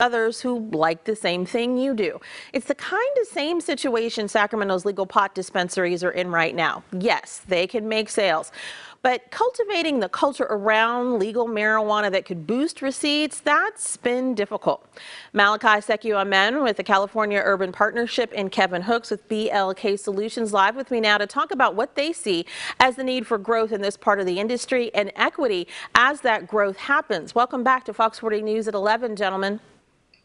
others who like the same thing you do. It's the kind of same situation Sacramento's legal pot dispensaries are in right now. Yes, they can make sales, but cultivating the culture around legal marijuana that could boost receipts, that's been difficult. Malachi Sekou-Amen with the California Urban Partnership and Kevin Hooks with BLK Solutions live with me now to talk about what they see as the need for growth in this part of the industry and equity as that growth happens. Welcome back to Fox 40 News at 11, gentlemen.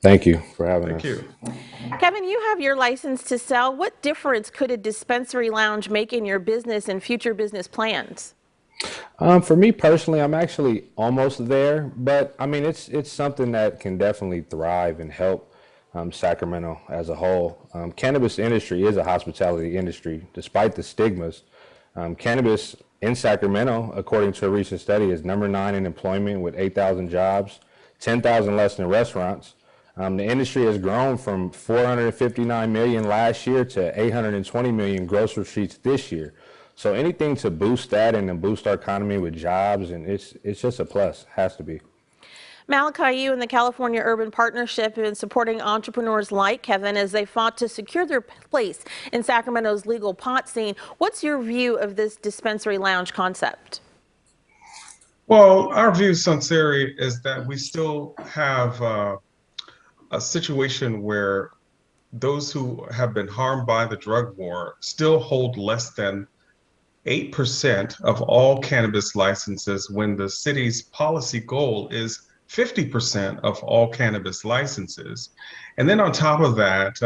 Thank you for having us. Thank you. Kevin, you have your license to sell. What difference could a dispensary lounge make in your business and future business plans? For me personally, I'm actually almost there, but I mean, it's something that can definitely thrive and help Sacramento as a whole. Cannabis industry is a hospitality industry, despite the stigmas. Cannabis in Sacramento, according to a recent study, is #9 in employment with 8,000 jobs, 10,000 less than restaurants. The industry has grown from 459 million last year to 820 million gross receipts this year. So anything to boost that and to boost our economy with jobs, and it's just a plus, has to be. Malachi, you and the California Urban Partnership have been supporting entrepreneurs like Kevin as they fought to secure their place in Sacramento's legal pot scene. What's your view of this dispensary lounge concept? Well, our view, Sunseri, is that we still have a situation where those who have been harmed by the drug war still hold less than 8% of all cannabis licenses when the city's policy goal is 50% of all cannabis licenses. And then on top of that,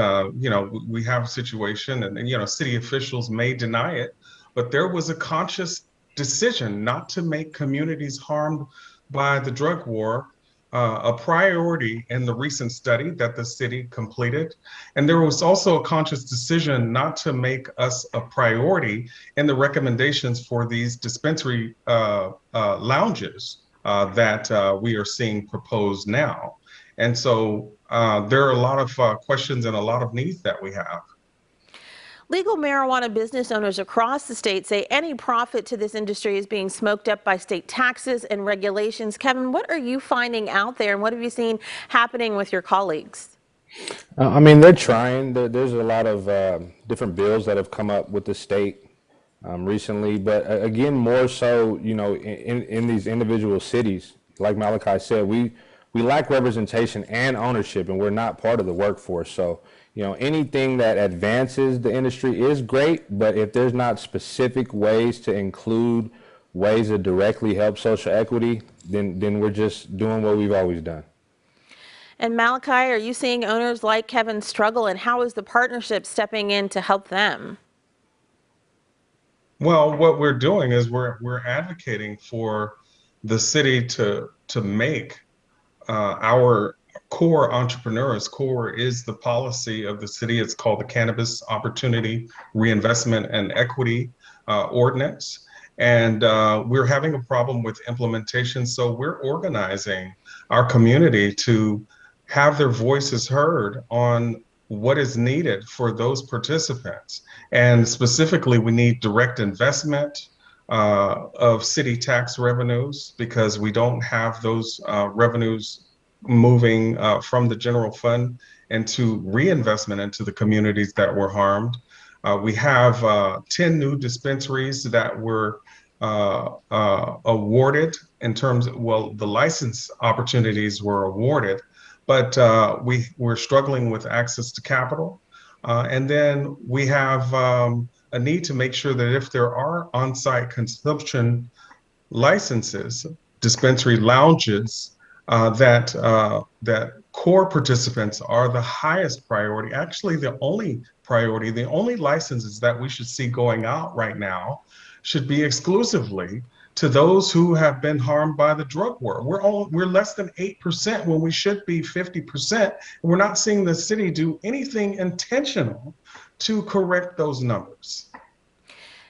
we have a situation and city officials may deny it, but there was a conscious decision not to make communities harmed by the drug war a priority in the recent study that the city completed. And there was also a conscious decision not to make us a priority in the recommendations for these dispensary lounges that we are seeing proposed now. And so there are a lot of questions and a lot of needs that we have. Legal marijuana business owners across the state say any profit to this industry is being smoked up by state taxes and regulations. Kevin, what are you finding out there and what have you seen happening with your colleagues? I mean, they're trying. There's a lot of different bills that have come up with the state recently, but again, more so, in these individual cities, like Malachi said, we lack representation and ownership, and we're not part of the workforce. So, anything that advances the industry is great, but if there's not specific ways to include ways that directly help social equity, then we're just doing what we've always done. And Malachi, are you seeing owners like Kevin struggle, and how is the partnership stepping in to help them? Well, what we're doing is we're advocating for the city to make our core entrepreneurs. Core is the policy of the city. It's called the Cannabis Opportunity Reinvestment and Equity Ordinance. And we're having a problem with implementation. So we're organizing our community to have their voices heard on what is needed for those participants. And specifically, we need direct investment of city tax revenues because we don't have those revenues moving from the general fund into reinvestment into the communities that were harmed. We have 10 new dispensaries that were awarded in terms of, well, the license opportunities were awarded, but we're struggling with access to capital. And then we have a need to make sure that if there are on-site consumption licenses, dispensary lounges, that core participants are the highest priority. Actually, the only priority, the only licenses that we should see going out right now should be exclusively to those who have been harmed by the drug war. We're less than 8% when we should be 50%. And we're not seeing the city do anything intentional to correct those numbers.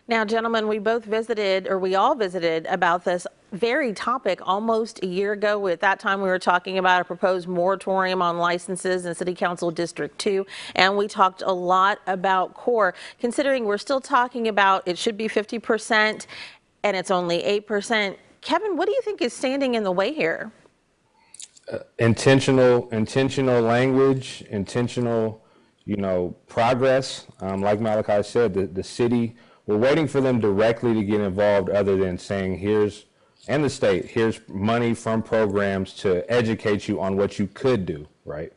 Now, gentlemen, we all visited about this very topic almost a year ago. At that time, we were talking about a proposed moratorium on licenses in City Council District 2, and we talked a lot about core. Considering we're still talking about it should be 50% and it's only 8%. Kevin, what do you think is standing in the way here? intentional language, intentional, progress. Like Malachi said, the city, we're waiting for them directly to get involved other than saying, and the state, here's money from programs to educate you on what you could do, right?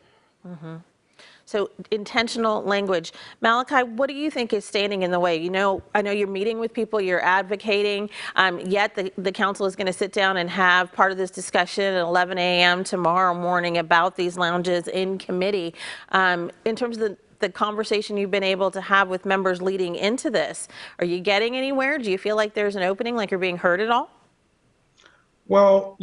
So intentional language. Malachi, what do you think is standing in the way? I know you're meeting with people, you're advocating, yet the council is going to sit down and have part of this discussion at 11 a.m. tomorrow morning about these lounges in committee. In terms of the conversation you've been able to have with members leading into this, are you getting anywhere? Do you feel like there's an opening, like you're being heard at all? Well,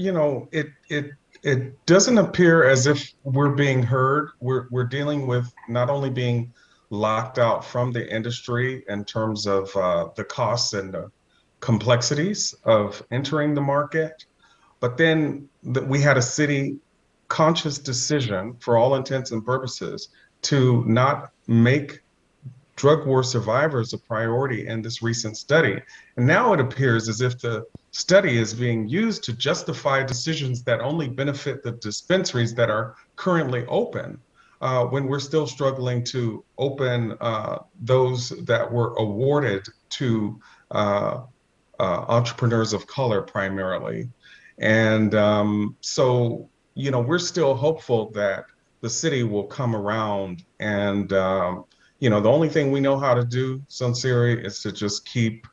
it doesn't appear as if we're being heard. We're dealing with not only being locked out from the industry in terms of the costs and the complexities of entering the market, but then we had a city conscious decision, for all intents and purposes, to not make drug war survivors a priority in this recent study. And now it appears as if the study is being used to justify decisions that only benefit the dispensaries that are currently open, when we're still struggling to open those that were awarded to entrepreneurs of color primarily. And we're still hopeful that the city will come around and the only thing we know how to do, Sunseri, is to just keep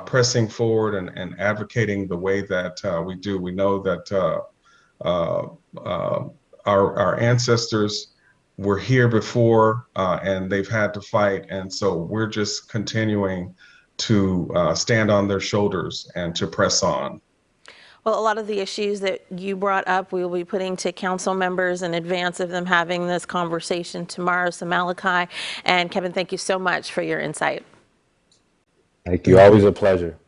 pressing forward and advocating the way that we do. We know that our ancestors were here before and they've had to fight. And so we're just continuing to stand on their shoulders and to press on. Well, a lot of the issues that you brought up, we will be putting to council members in advance of them having this conversation tomorrow. So Malachi and Kevin, thank you so much for your insight. Thank you. Always a pleasure.